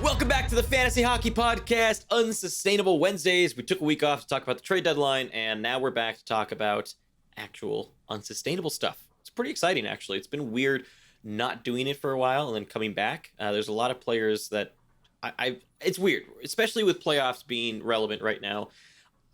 Welcome back to the Fantasy Hockey Podcast, Unsustainable Wednesdays. We took a week off to talk about the trade deadline, and now we're back to talk about actual unsustainable stuff. It's pretty exciting, actually. It's been weird not doing it for a while and then coming back. There's a lot of players that it's weird, especially with playoffs being relevant right now.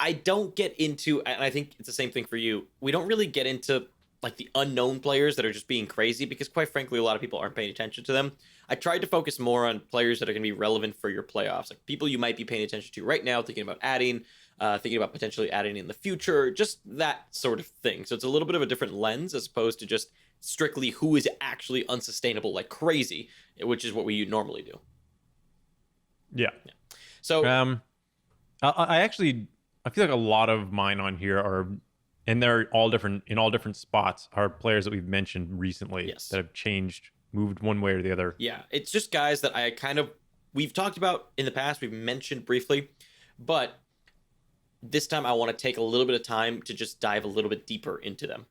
I don't get into, and I think it's the same thing for you, we don't really get into like the unknown players that are just being crazy because quite frankly, a lot of people aren't paying attention to them. I tried to focus more on players that are going to be relevant for your playoffs, like people you might be paying attention to right now, thinking about adding, thinking about potentially adding in the future, just that sort of thing. So it's a little bit of a different lens as opposed to just strictly who is actually unsustainable like crazy, which is what we normally do. Yeah. So I feel like a lot of mine on here are, and they're all different in all different spots, are players that we've mentioned recently that have changed, moved one way or the other. Yeah, it's just guys that we've talked about in the past, we've mentioned briefly, but this time I want to take a little bit of time to just dive a little bit deeper into them.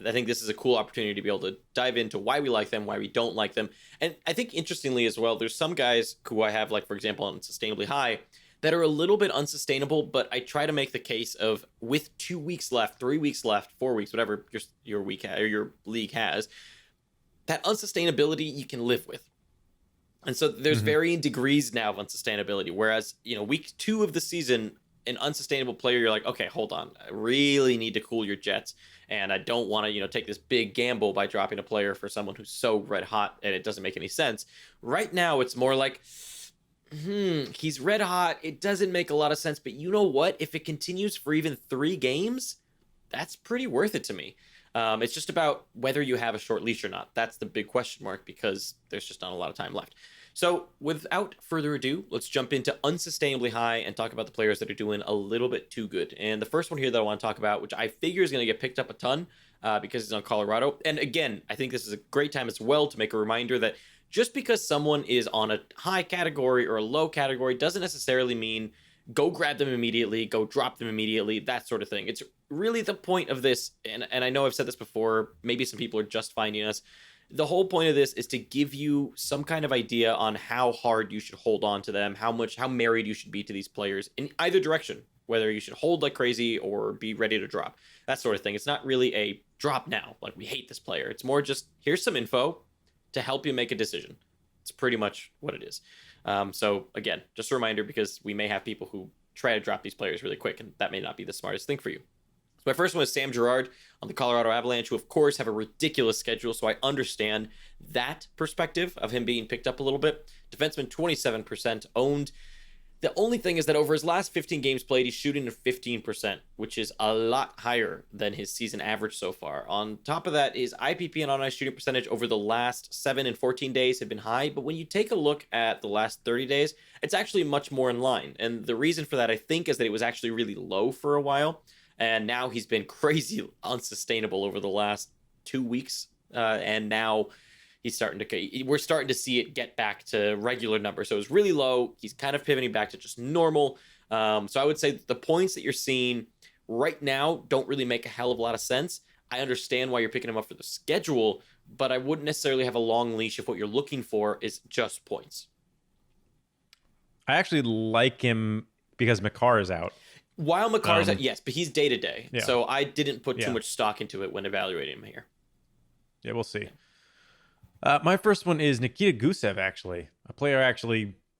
I think this is a cool opportunity to be able to dive into why we like them, why we don't like them. And I think interestingly as well, there's some guys who I have, like, for example, on Sustainably High, that are a little bit unsustainable, but I try to make the case of with 2 weeks left, 3 weeks left, 4 weeks, whatever your week or your league has, that unsustainability you can live with. And so there's varying degrees now of unsustainability. Whereas, week 2 of the season, an unsustainable player, you're like, okay, hold on, I really need to cool your jets. And I don't want to, take this big gamble by dropping a player for someone who's so red hot and it doesn't make any sense. Right now, it's more like, he's red hot. It doesn't make a lot of sense. But you know what? If it continues for even 3 games, that's pretty worth it to me. It's just about whether you have a short leash or not. That's the big question mark because there's just not a lot of time left. So without further ado, let's jump into Unsustainably High and talk about the players that are doing a little bit too good. And the first one here that I want to talk about, which I figure is going to get picked up a ton because it's on Colorado. And again, I think this is a great time as well to make a reminder that just because someone is on a high category or a low category doesn't necessarily mean go grab them immediately, go drop them immediately, that sort of thing. It's really the point of this, and I know I've said this before, maybe some people are just finding us. The whole point of this is to give you some kind of idea on how hard you should hold on to them, how married you should be to these players in either direction, whether you should hold like crazy or be ready to drop, that sort of thing. It's not really a drop now, like we hate this player. It's more just here's some info to help you make a decision. It's pretty much what it is. So again, just a reminder, because we may have people who try to drop these players really quick, and that may not be the smartest thing for you. So my first one is Sam Girard on the Colorado Avalanche, who of course have a ridiculous schedule, so I understand that perspective of him being picked up a little bit. Defenseman 27% owned. The only thing is that over his last 15 games played, he's shooting at 15%, which is a lot higher than his season average so far. On top of that, his IPP and on-ice shooting percentage over the last 7 and 14 days have been high, but when you take a look at the last 30 days, it's actually much more in line. And the reason for that, I think, is that it was actually really low for a while, and now he's been crazy unsustainable over the last 2 weeks, and now we're starting to see it get back to regular numbers. So it was really low. He's kind of pivoting back to just normal. So I would say the points that you're seeing right now don't really make a hell of a lot of sense. I understand why you're picking him up for the schedule, but I wouldn't necessarily have a long leash if what you're looking for is just points. I actually like him because Makar is out. While Makar's out, yes, but he's day-to-day. Yeah. So I didn't put too much stock into it when evaluating him here. Yeah, we'll see. My first one is Nikita Gusev, actually. A player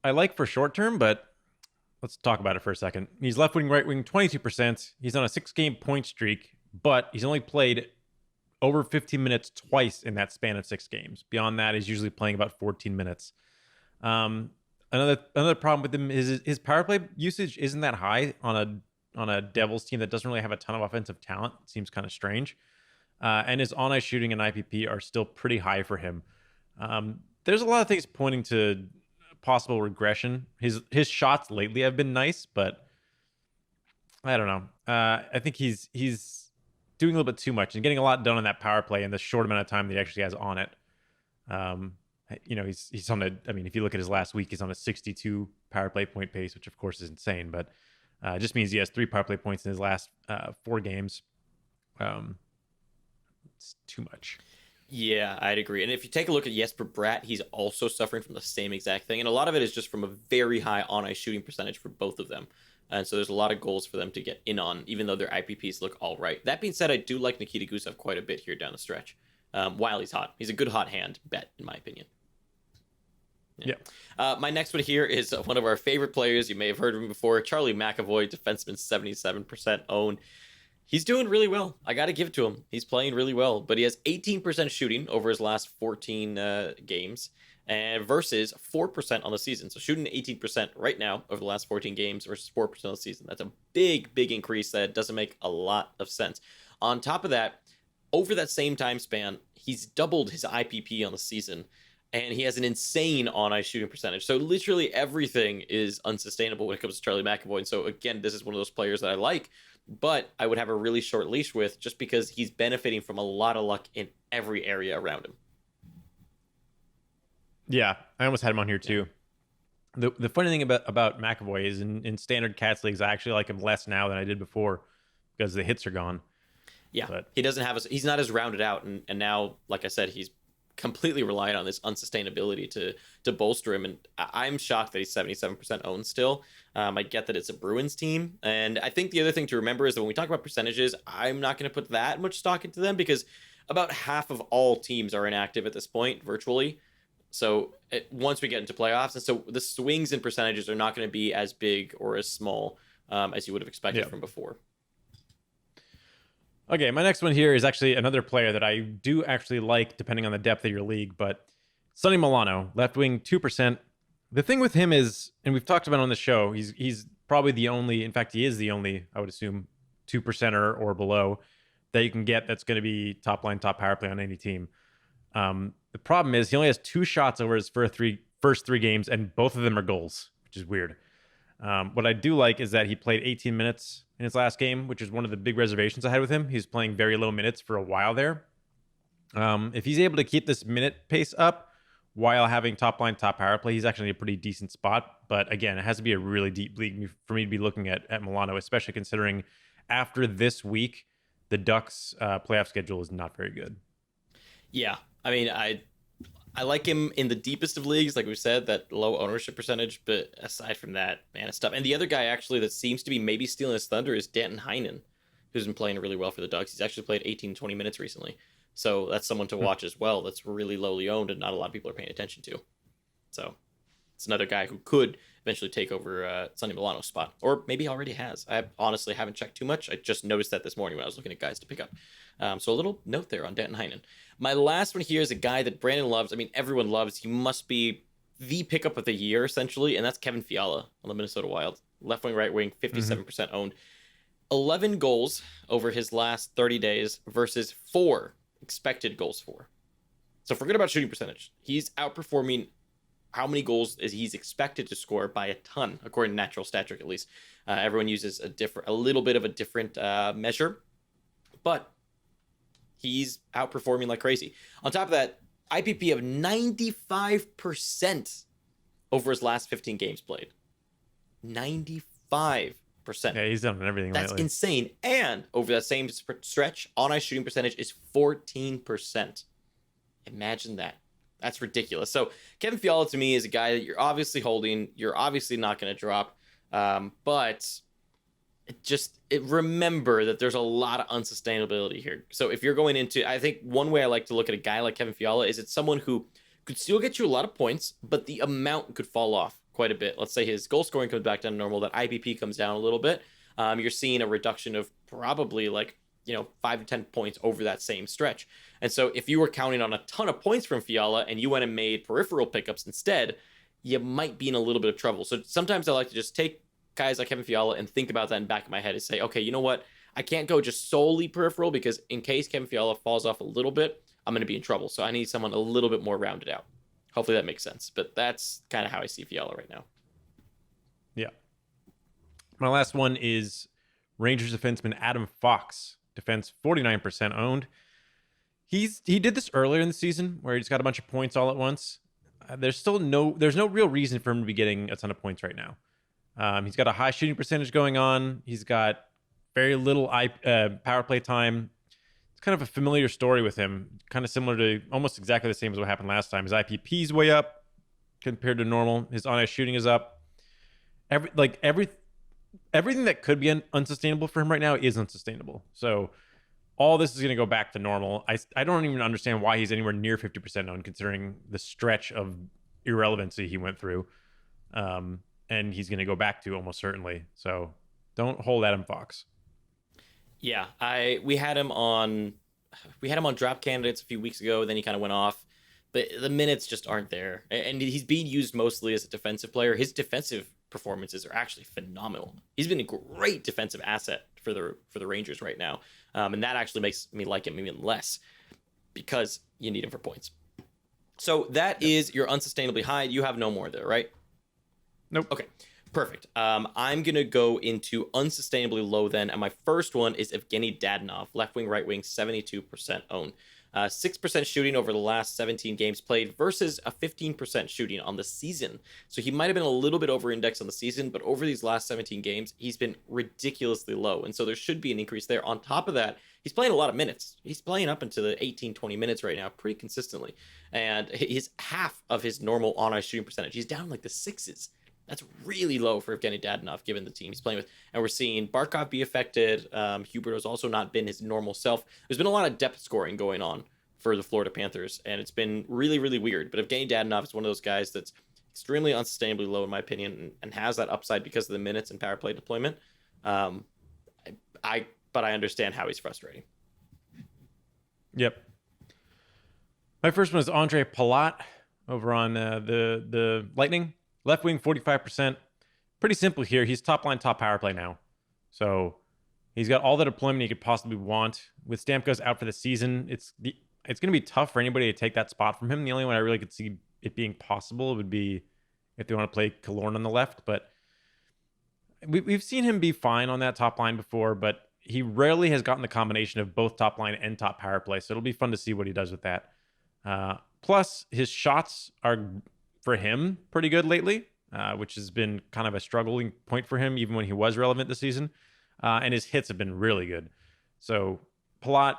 I like for short term, but let's talk about it for a second. He's left wing, right wing, 22%. He's on a 6-game point streak, but he's only played over 15 minutes twice in that span of 6 games. Beyond that, he's usually playing about 14 minutes. Another problem with him is his power play usage isn't that high on a Devils team that doesn't really have a ton of offensive talent. It seems kind of strange. And his on-ice shooting and IPP are still pretty high for him. There's a lot of things pointing to possible regression. His shots lately have been nice, but I don't know. I think he's doing a little bit too much and getting a lot done on that power play in the short amount of time that he actually has on it. He's on if you look at his last week, he's on a 62 power play point pace, which of course is insane, but it just means he has 3 power play points in his last 4 games. It's too much. Yeah, I'd agree. And if you take a look at Jesper Bratt, he's also suffering from the same exact thing. And a lot of it is just from a very high on ice shooting percentage for both of them. And so there's a lot of goals for them to get in on, even though their IPPs look all right. That being said, I do like Nikita Gusev quite a bit here down the stretch while he's hot. He's a good hot hand bet, in my opinion. Yeah. My next one here is one of our favorite players. You may have heard of him before, Charlie McAvoy, defenseman, 77% owned. He's doing really well. I got to give it to him. He's playing really well, but he has 18% shooting over his last 14 games and versus 4% on the season. So shooting 18% right now over the last 14 games versus 4% on the season. That's a big, big increase that doesn't make a lot of sense. On top of that, over that same time span, he's doubled his IPP on the season, and he has an insane on-ice shooting percentage. So literally everything is unsustainable when it comes to Charlie McAvoy. And so again, this is one of those players that I like, but I would have a really short leash with just because he's benefiting from a lot of luck in every area around him. Yeah, I almost had him on here too. The funny thing about McAvoy is in standard cats leagues, I actually like him less now than I did before because the hits are gone. Yeah, but he doesn't have he's not as rounded out, and now, like I said, he's completely reliant on this unsustainability to bolster him. And I'm shocked that he's 77% owned still. I get that it's a Bruins team, and I think the other thing to remember is that when we talk about percentages, I'm not going to put that much stock into them because about half of all teams are inactive at this point, virtually. So once we get into playoffs, and so the swings in percentages are not going to be as big or as small as you would have expected from before. Okay, my next one here is actually another player that I do actually like, depending on the depth of your league, but Sonny Milano, left wing, 2%. The thing with him is, and we've talked about on the show, he's probably the only, in fact, he is the only, I would assume, 2%er or below that you can get that's going to be top line, top power play on any team. The problem is he only has 2 shots over his first three games, and both of them are goals, which is weird. What I do like is that he played 18 minutes in his last game, which is one of the big reservations I had with him. He's playing very low minutes for a while there. If he's able to keep this minute pace up while having top line, top power play, he's actually in a pretty decent spot. But again, it has to be a really deep league for me to be looking at Milano, especially considering after this week, the Ducks playoff schedule is not very good. Yeah, I mean, I like him in the deepest of leagues, like we said, that low ownership percentage. But aside from that, man, it's tough. And the other guy actually that seems to be maybe stealing his thunder is Danton Heinen, who's been playing really well for the Ducks. He's actually played 18, 20 minutes recently. So that's someone to watch as well. That's really lowly owned and not a lot of people are paying attention to. So it's another guy who could eventually take over Sonny Milano's spot, or maybe already has. I honestly haven't checked too much. I just noticed that this morning when I was looking at guys to pick up. So a little note there on Danton Heinen. My last one here is a guy that Brandon loves. I mean, everyone loves. He must be the pickup of the year, essentially, and that's Kevin Fiala on the Minnesota Wild. Left wing, right wing, 57% owned. 11 goals over his last 30 days versus 4 expected goals for. So forget about shooting percentage. He's outperforming how many goals is he's expected to score by a ton, according to Natural Stat Trick, at least. Everyone uses a little bit of a different measure, but he's outperforming like crazy. On top of that, IPP of 95% over his last 15 games played. 95%. Yeah, he's done everything That's lately. insane. And over that same stretch, on-ice shooting percentage is 14%. Imagine that. That's ridiculous. So Kevin Fiala to me is a guy that you're obviously holding. You're obviously not going to drop. But remember that there's a lot of unsustainability here. So if you're going into, I think one way I like to look at a guy like Kevin Fiala is it's someone who could still get you a lot of points, but the amount could fall off quite a bit. Let's say his goal scoring comes back down to normal, that IPP comes down a little bit. You're seeing a reduction of probably 5 to 10 points over that same stretch. And so if you were counting on a ton of points from Fiala and you went and made peripheral pickups instead, you might be in a little bit of trouble. So sometimes I like to just take guys like Kevin Fiala and think about that in the back of my head and say, okay, you know what? I can't go just solely peripheral because in case Kevin Fiala falls off a little bit, I'm going to be in trouble. So I need someone a little bit more rounded out. Hopefully that makes sense. But that's kind of how I see Fiala right now. Yeah. My last one is Rangers defenseman Adam Fox. Defense 49% owned. He did this earlier in the season where he just got a bunch of points all at once. There's no real reason for him to be getting a ton of points right now. He's got a high shooting percentage going on. He's got very little power play time. it's kind of a familiar story with him, kind of similar to almost exactly the same as what happened last time. His IPP is way up compared to normal. His on-ice shooting is up. Everything that could be unsustainable for him right now is unsustainable. So all this is going to go back to normal. I don't even understand why he's anywhere near 50% owned, considering the stretch of irrelevancy he went through. And he's going to go back to almost certainly. So don't hold Adam Fox. Yeah, we had him on drop candidates a few weeks ago. Then he kind of went off. The minutes just aren't there, and he's being used mostly as a defensive player. His defensive performances are actually phenomenal. He's been a great defensive asset for the Rangers right now, and that actually makes me like him even less because you need him for points. So that is your unsustainably high. You have no more there, right? Nope. Okay. Perfect. I'm going to go into unsustainably low then. And my first one is Evgeny Dadonov, left wing, right wing, 72% owned. 6% shooting over the last 17 games played versus a 15% shooting on the season. So he might have been a little bit over indexed on the season, but over these last 17 games, he's been ridiculously low. And so there should be an increase there. On top of that, he's playing a lot of minutes. He's playing up into the 18-20 minutes right now pretty consistently. And he's half of his normal on-ice shooting percentage. He's down like the sixes. That's really low for Evgeny Dadonov, given the team he's playing with. And we're seeing Barkov be affected. Hubert has also not been his normal self. There's been a lot of depth scoring going on for the Florida Panthers, and it's been really, really weird. But Evgeny Dadonov is one of those guys that's extremely unsustainably low, in my opinion, and has that upside because of the minutes and power play deployment. But I understand how he's frustrating. Yep. My first one is Andre Palat over on the Lightning. Left wing, 45%. Pretty simple here. He's top line, top power play now. So he's got all the deployment he could possibly want. With Stamkos out for the season, it's going to be tough for anybody to take that spot from him. The only one I really could see it being possible would be if they want to play Killorn on the left. But we've seen him be fine on that top line before, but he rarely has gotten the combination of both top line and top power play. So it'll be fun to see what he does with that. Plus, his shots are, for him, pretty good lately, which has been kind of a struggling point for him, even when he was relevant this season. And his hits have been really good. So Palat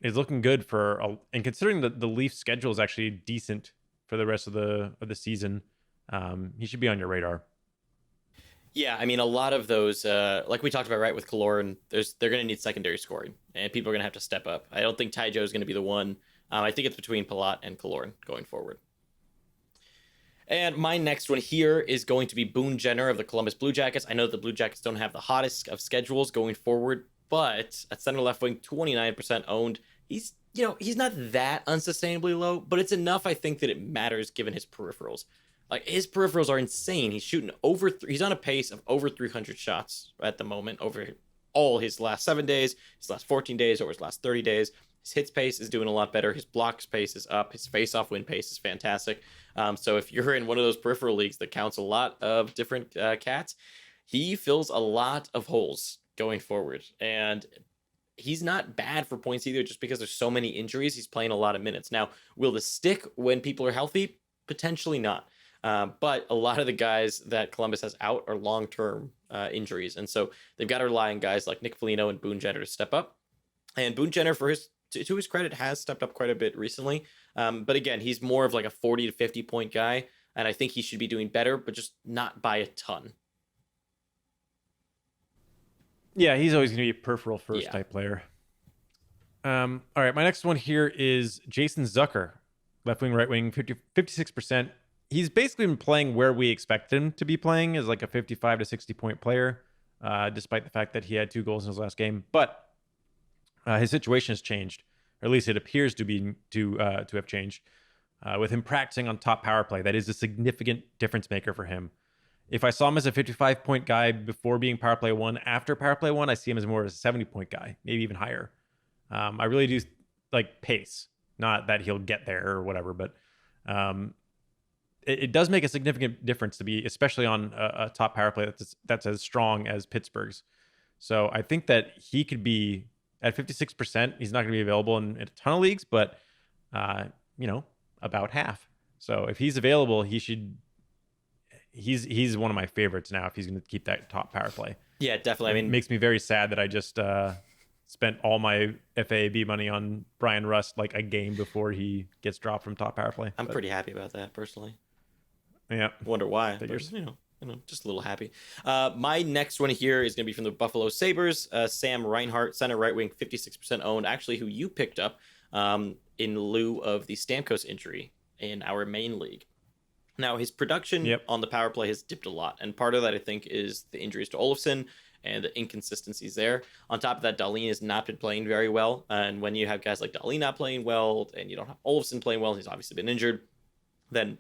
is looking good and considering the Leafs schedule is actually decent for the rest of the season, he should be on your radar. Yeah, I mean, a lot of those, like we talked about, right, with Killorn, they're going to need secondary scoring, and people are going to have to step up. I don't think Ty Joe is going to be the one. I think it's between Palat and Killorn going forward. And my next one here is going to be Boone Jenner of the Columbus Blue Jackets. I know the Blue Jackets don't have the hottest of schedules going forward, but at center left wing, 29% owned. He's not that unsustainably low, but it's enough, I think, that it matters given his peripherals. Like, his peripherals are insane. He's shooting he's on a pace of over 300 shots at the moment over all his last 7 days, his last 14 days, or his last 30 days. His hits pace is doing a lot better. His blocks pace is up. His face-off win pace is fantastic. So if you're in one of those peripheral leagues that counts a lot of different cats, he fills a lot of holes going forward. And he's not bad for points either, just because there's so many injuries. He's playing a lot of minutes. Now, will this stick when people are healthy? Potentially not. But a lot of the guys that Columbus has out are long-term injuries. And so they've got to rely on guys like Nick Foligno and Boone Jenner to step up. And Boone Jenner, to his credit, has stepped up quite a bit recently. But again, he's more of like a 40 to 50 point guy. And I think he should be doing better, but just not by a ton. Yeah, he's always going to be a peripheral first type player. All right, my next one here is Jason Zucker, left wing, right wing, 56%. He's basically been playing where we expect him to be playing, as like a 55 to 60 point player, despite the fact that he had 2 goals in his last game. But his situation has changed, or at least it appears to have changed, with him practicing on top power play. That is a significant difference maker for him. If I saw him as a 55-point guy before being power play 1, after power play 1, I see him as more of a 70-point guy, maybe even higher. I really do like pace, not that he'll get there or whatever, but it does make a significant difference to be, especially on a top power play that's as strong as Pittsburgh's. So I think that he could be at 56%. He's not going to be available in a ton of leagues, but about half. So if he's available, he's one of my favorites now if he's going to keep that top power play. Yeah, definitely. I mean, it makes me very sad that I just spent all my FAB money on Brian Rust like a game before he gets dropped from top power play. I'm pretty happy about that personally. Yeah. Wonder why, Figures. but just a little happy. My next one here is going to be from the Buffalo Sabres. Sam Reinhart, center right wing, 56% owned, actually who you picked up in lieu of the Stamkos injury in our main league. Now, his production on the power play has dipped a lot, and part of that, I think, is the injuries to Olofsson and the inconsistencies there. On top of that, Dahlin has not been playing very well, and when you have guys like Dahlin not playing well, and you don't have Olofsson playing well, he's obviously been injured, then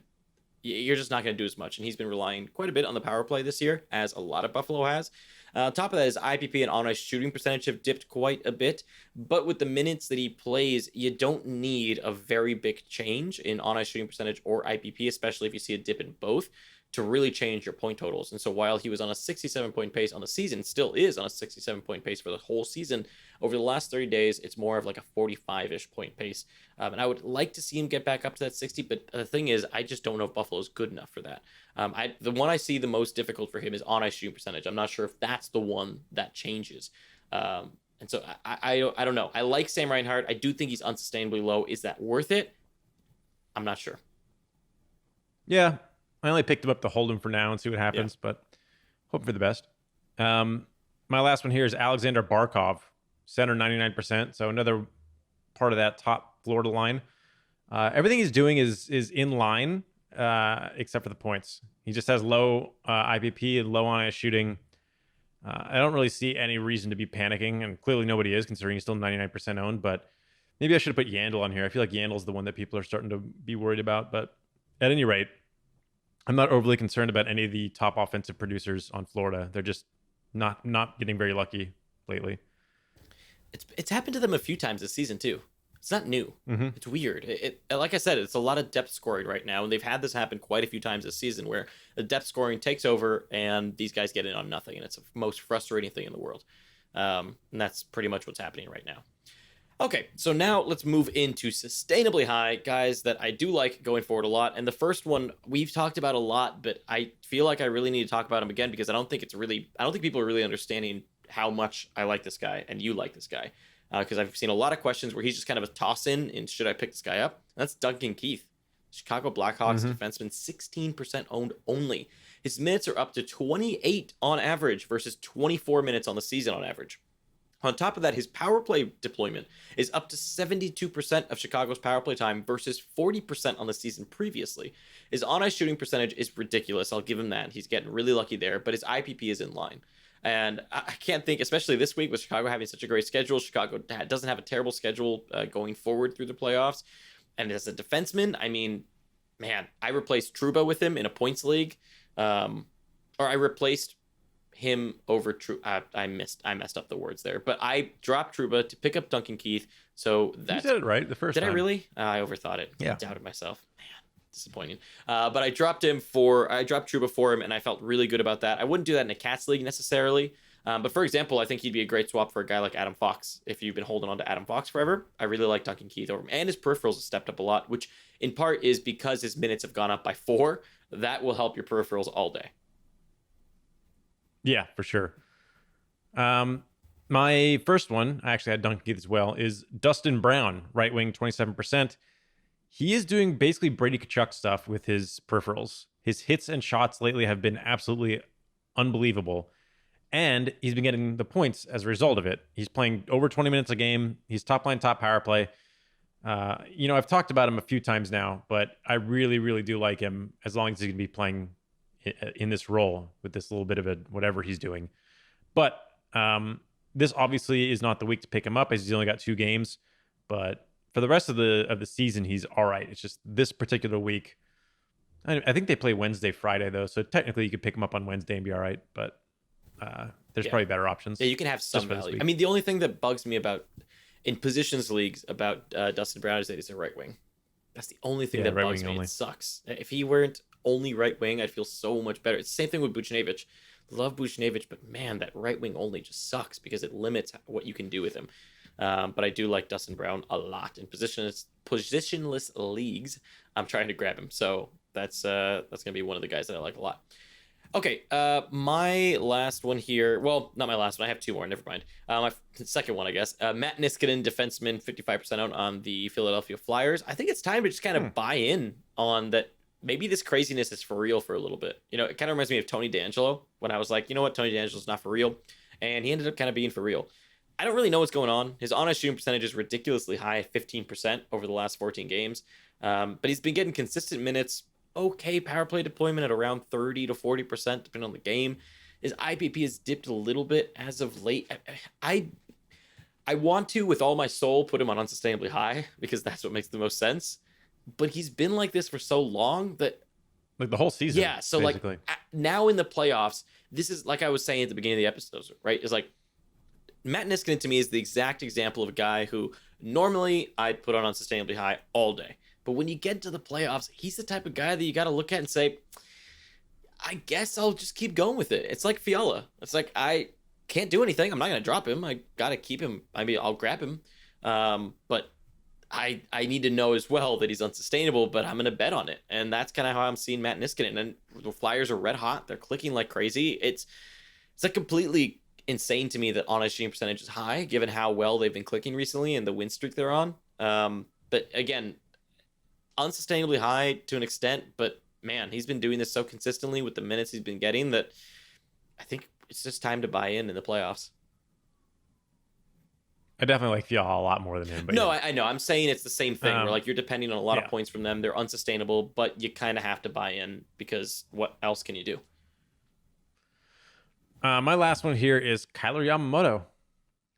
you're just not going to do as much. And he's been relying quite a bit on the power play this year, as a lot of Buffalo has. On top of that, his IPP and on-ice shooting percentage have dipped quite a bit. But with the minutes that he plays, you don't need a very big change in on-ice shooting percentage or IPP, especially if you see a dip in both, to really change your point totals. And so while he was on a 67-point pace on the season, still is on a 67-point pace for the whole season, over the last 30 days, it's more of like a 45-ish point pace. And I would like to see him get back up to that 60, but the thing is, I just don't know if Buffalo is good enough for that. The one I see the most difficult for him is on-ice shooting percentage. I'm not sure if that's the one that changes. And so I don't know. I like Sam Reinhart. I do think he's unsustainably low. Is that worth it? I'm not sure. Yeah. I only picked him up to hold him for now and see what happens, but hope for the best. My last one here is Alexander Barkov, center 99%. So another part of that top Florida line. Everything he's doing is in line, except for the points. He just has low IPP and low on-ice shooting. I don't really see any reason to be panicking, and clearly nobody is, considering he's still 99% owned. But maybe I should have put Yandel on here. I feel like Yandel's the one that people are starting to be worried about. But at any rate, I'm not overly concerned about any of the top offensive producers on Florida. They're just not getting very lucky lately. It's happened to them a few times this season too. It's not new. It's weird. It like I said, it's a lot of depth scoring right now, and they've had this happen quite a few times this season where the depth scoring takes over and these guys get in on nothing, and it's the most frustrating thing in the world. And that's pretty much what's happening right now. Okay, so now let's move into Sustainably High, guys, that I do like going forward a lot. And the first one we've talked about a lot, but I feel like I really need to talk about him again because I don't think people are really understanding how much I like this guy and you like this guy. Because I've seen a lot of questions where he's just kind of a toss-in and should I pick this guy up? And that's Duncan Keith, Chicago Blackhawks defenseman, 16% owned only. His minutes are up to 28 on average versus 24 minutes on the season on average. On top of that, his power play deployment is up to 72% of Chicago's power play time versus 40% on the season previously. His on-ice shooting percentage is ridiculous. I'll give him that. He's getting really lucky there, but his IPP is in line. And I can't think, especially this week with Chicago having such a great schedule, Chicago doesn't have a terrible schedule going forward through the playoffs. And as a defenseman, I mean, man, I replaced Trouba with him in a points league. Or I replaced him over I messed up the words there, but I dropped Trouba to pick up Duncan Keith. So that's, you did it right the first time. Did I really? I overthought it. Yeah. I doubted myself. Man, disappointing. But I dropped Trouba for him, and I felt really good about that. I wouldn't do that in a Cats league necessarily. But for example, I think he'd be a great swap for a guy like Adam Fox. If you've been holding on to Adam Fox forever, I really like Duncan Keith over him. And his peripherals have stepped up a lot, which in part is because his minutes have gone up by 4. That will help your peripherals all day. Yeah, for sure. My first one, I actually had Duncan Keith as well, is Dustin Brown, right wing, 27%. He is doing basically Brady Tkachuk stuff with his peripherals. His hits and shots lately have been absolutely unbelievable. And he's been getting the points as a result of it. He's playing over 20 minutes a game. He's top line, top power play. I've talked about him a few times now, but I really, really do like him as long as he can be playing in this role with this little bit of a whatever he's doing. But this obviously is not the week to pick him up as he's only got 2 games. But for the rest of the season, he's all right. It's just this particular week. I think they play Wednesday, Friday, though. So technically you could pick him up on Wednesday and be all right. But there's probably better options. Yeah, you can have some value. I mean, the only thing that bugs me about in positions leagues about Dustin Brown is that he's a right wing. That's the only thing that bugs me. Only. It sucks. If he weren't only right wing, I'd feel so much better. It's the same thing with Buchnevich. Love Buchnevich, but man, that right wing only just sucks because it limits what you can do with him. But I do like Dustin Brown a lot in positionless leagues. I'm trying to grab him, so that's gonna be one of the guys that I like a lot. Okay, my last one here. Well, not my last one. I have two more. Never mind. My second one, I guess. Matt Niskanen, defenseman, 55% out on the Philadelphia Flyers. I think it's time to just kind of buy in on that. Maybe this craziness is for real for a little bit. You know, it kind of reminds me of Tony DeAngelo when I was like, you know what, Tony DeAngelo's not for real, and he ended up kind of being for real. I don't really know what's going on. His on-ice shooting percentage is ridiculously high, 15% over the last 14 games. But he's been getting consistent minutes, okay power play deployment at around 30 to 40%, depending on the game. His IPP has dipped a little bit as of late. I want to, with all my soul, put him on Unsustainably High because that's what makes the most sense. But he's been like this for so long that, like the whole season. Yeah, so basically. like now in the playoffs, this is like I was saying at the beginning of the episodes, right? It's like Matt Niskanen to me is the exact example of a guy who normally I'd put on Unsustainably High all day. But when you get to the playoffs, he's the type of guy that you got to look at and say, I guess I'll just keep going with it. It's like Fiala. It's like, I can't do anything. I'm not going to drop him. I got to keep him. I mean, I'll grab him. But I need to know as well that he's unsustainable, but I'm going to bet on it. And that's kind of how I'm seeing Matt Niskanen. And the Flyers are red hot. They're clicking like crazy. It's like completely insane to me that on-ice shooting percentage is high, given how well they've been clicking recently and the win streak they're on. But again, unsustainably high to an extent, but man, he's been doing this so consistently with the minutes he's been getting that I think it's just time to buy in the playoffs. I definitely like Fiala a lot more than him. But no, yeah. I know. I'm saying it's the same thing where like you're depending on a lot of points from them. They're unsustainable, but you kind of have to buy in because what else can you do? My last one here is Kyler Yamamoto.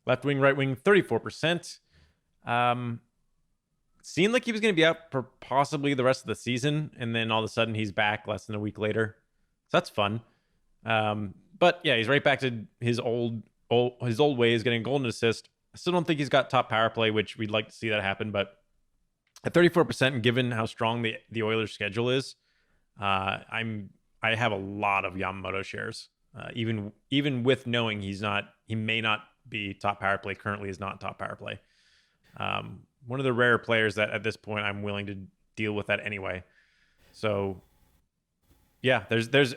Left wing, right wing, 34%. Seemed like he was going to be out for possibly the rest of the season, and then all of a sudden he's back less than a week later. So that's fun. But yeah, he's right back to his old ways, getting a golden assist. I still don't think he's got top power play, which we'd like to see that happen. But at 34%, and given how strong the Oilers' schedule is, I have a lot of Yamamoto shares. Even with knowing he may not be top power play, currently is not top power play. One of the rare players that at this point I'm willing to deal with that anyway. So yeah, there's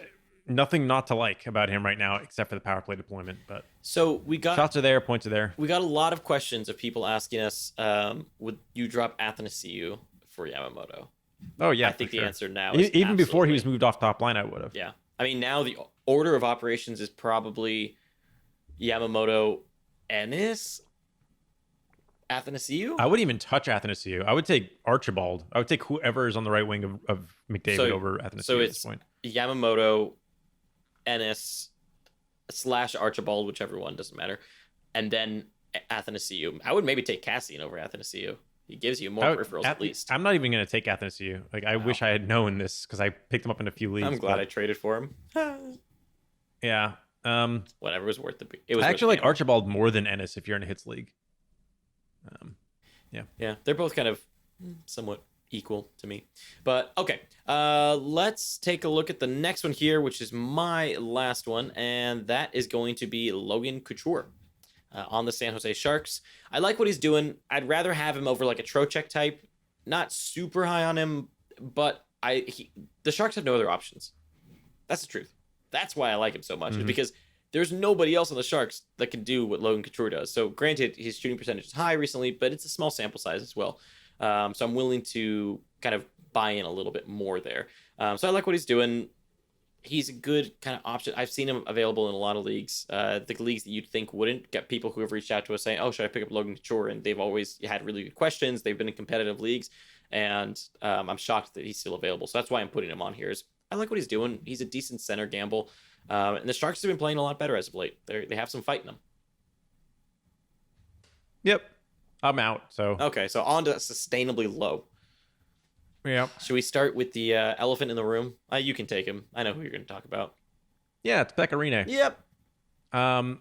nothing not to like about him right now except for the power play deployment. But so we got shots are there, points are there. We got a lot of questions of people asking us, would you drop Athanasiou for Yamamoto? Oh yeah, I think the answer now is even before he was moved off top line, I would have. Yeah, I mean now the order of operations is probably Yamamoto, Ennis, Athanasiou. I wouldn't even touch Athanasiou. I would take Archibald. I would take whoever is on the right wing of McDavid over Athanasiou at this point. Yamamoto, Ennis / Archibald, whichever one, doesn't matter, and then Athanasiou. I would maybe take Cassian over Athanasiou. He gives you more peripherals at least. I'm not even going to take Athanasiou. Like I wish I had known this because I picked him up in a few leagues. I'm glad I traded for him. Yeah. Whatever was worth it was I actually like Archibald more than Ennis if you're in a hits league. Yeah, they're both kind of somewhat equal to me. But okay, let's take a look at the next one here, which is my last one, and that is going to be Logan Couture on the San Jose Sharks. I like what he's doing. I'd rather have him over like a Trocheck type. Not super high on him, but the Sharks have no other options. That's the truth. That's why I like him so much, is because there's nobody else on the Sharks that can do what Logan Couture does. So granted, his shooting percentage is high recently, but it's a small sample size as well. So I'm willing to kind of buy in a little bit more there. So I like what he's doing. He's a good kind of option. I've seen him available in a lot of leagues. The leagues that you'd think wouldn't, get people who have reached out to us saying, oh, should I pick up Logan Couture? And they've always had really good questions. They've been in competitive leagues. And I'm shocked that he's still available. So that's why I'm putting him on here. Is I like what he's doing. He's a decent center gamble. And the Sharks have been playing a lot better as of late. They have some fight in them. Yep. I'm out. So okay, so on to Sustainably Low. Yeah. Should we start with the elephant in the room? You can take him. I know who you're going to talk about. Yeah, it's Pekka Rinne. Yep.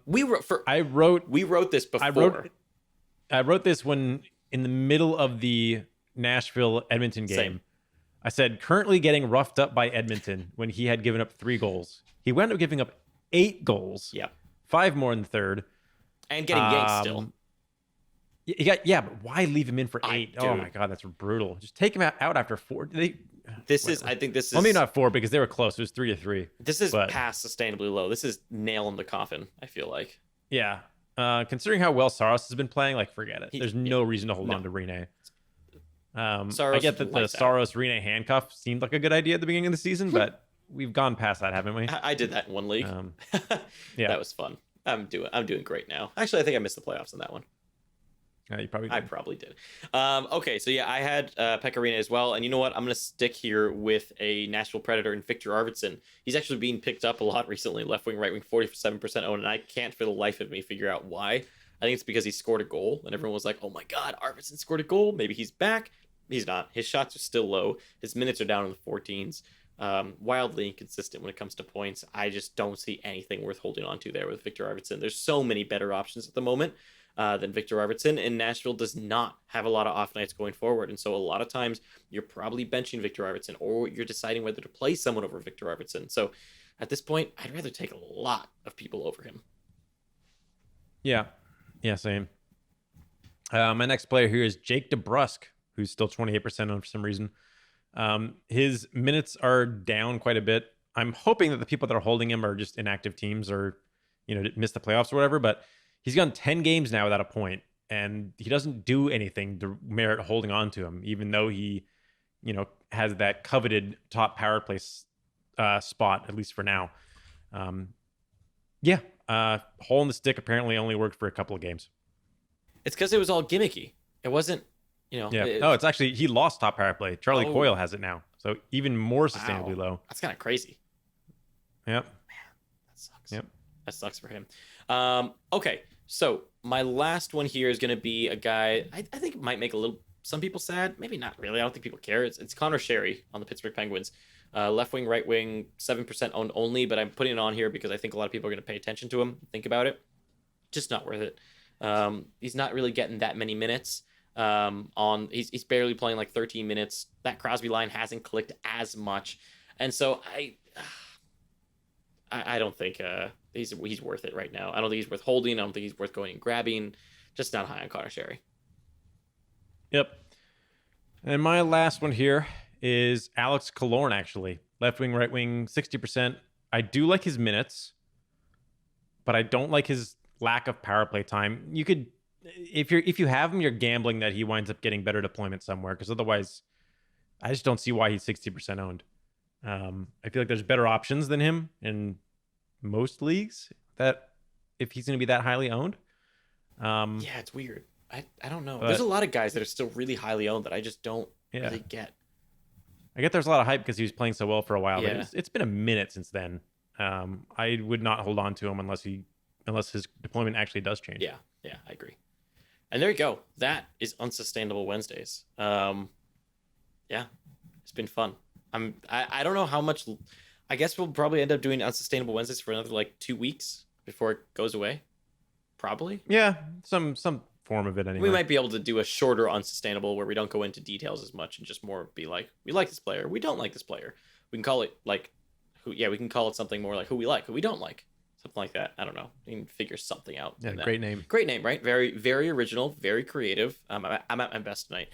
We wrote this before. I wrote this when in the middle of the Nashville Edmonton game. Same. I said currently getting roughed up by Edmonton when he had given up 3 goals. He wound up giving up 8 goals. Yeah. 5 more in the third. And getting yanked still. But why leave him in for 8? Oh my God, that's brutal. Just take him out after 4. This is, whatever. I think this Well, maybe is, not 4 because they were close. It was 3-3. this is But past sustainably low. This is nail in the coffin, I feel like. yeah, considering how well Saros has been playing, like forget it. There's Yeah, no reason to hold no. on to Rene. Saros I get that the lights out. Saros Rene handcuff seemed like a good idea at the beginning of the season, but we've gone past that, haven't we? I did that in one league. Yeah, That was fun. I'm doing great now. Actually, I think I missed the playoffs in that one. you probably did. I probably did. Okay, so yeah, I had Pecorino as well, and you know what? I'm gonna stick here with a Nashville Predator and Victor Arvidsson. He's actually being picked up a lot recently. Left wing, right wing, 47% owned, and I can't for the life of me figure out why. I think it's because he scored a goal, and everyone was like, "Oh my God, Arvidsson scored a goal. Maybe he's back." He's not. His shots are still low. His minutes are down in the 14s. Wildly inconsistent when it comes to points. I just don't see anything worth holding on to there with Victor Arvidsson. There's so many better options at the moment than Victor Arvidsson, and Nashville does not have a lot of off nights going forward. And so a lot of times you're probably benching Victor Arvidsson, or you're deciding whether to play someone over Victor Arvidsson. So at this point, I'd rather take a lot of people over him. Yeah, same. My next player here is Jake DeBrusk, who's still 28% on for some reason. His minutes are down quite a bit. I'm hoping that the people that are holding him are just inactive teams or, missed the playoffs or whatever, but he's gone 10 games now without a point, and he doesn't do anything to merit holding on to him, even though he, has that coveted top power play spot, at least for now. Hole in the stick apparently only worked for a couple of games. It's because it was all gimmicky. It wasn't, Yeah. It's actually, he lost top power play. Charlie Coyle has it now. So even more sustainably low. That's kind of crazy. Yep. That sucks. Yep. That sucks for him. Okay, so my last one here is going to be a guy I think might make some people sad. Maybe not really. I don't think people care. It's Connor Sherry on the Pittsburgh Penguins. Left wing, right wing, 7% owned only, but I'm putting it on here because I think a lot of people are going to pay attention to him. Think about it. Just not worth it. He's not really getting that many minutes. He's barely playing like 13 minutes. That Crosby line hasn't clicked as much, and so I don't think he's worth it right now. I don't think he's worth holding. I don't think he's worth going and grabbing. Just not high on Connor Sherry. Yep. And my last one here is Alex Killorn, actually. Left wing, right wing, 60%. I do like his minutes, but I don't like his lack of power play time. You could, if you have him, you're gambling that he winds up getting better deployment somewhere, because otherwise, I just don't see why he's 60% owned. I feel like there's better options than him in most leagues that if he's going to be that highly owned. Yeah, it's weird. I don't know. There's a lot of guys that are still really highly owned that I just don't really get. I get there's a lot of hype because he was playing so well for a while, Yeah. but it's been a minute since then. I would not hold on to him unless his deployment actually does change. Yeah, I agree. And there you go. That is Unsustainable Wednesdays. Yeah, it's been fun. I don't know how much. I guess we'll probably end up doing Unsustainable Wednesdays for another like 2 weeks before it goes away. Probably. Yeah, some form of it anyway. We might be able to do a shorter Unsustainable where we don't go into details as much and just more be like, we like this player, we don't like this player. We can call it like we can call it something more like who we like, who we don't like. Something like that. I don't know. You can figure something out. Yeah, great name. Great name, right? Very, very original, very creative. I'm at my best tonight.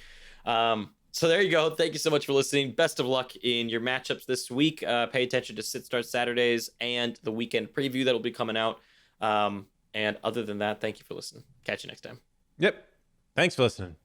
So there you go. Thank you so much for listening. Best of luck in your matchups this week. Pay attention to Sit Start Saturdays and the weekend preview that will be coming out. And other than that, thank you for listening. Catch you next time. Yep. Thanks for listening.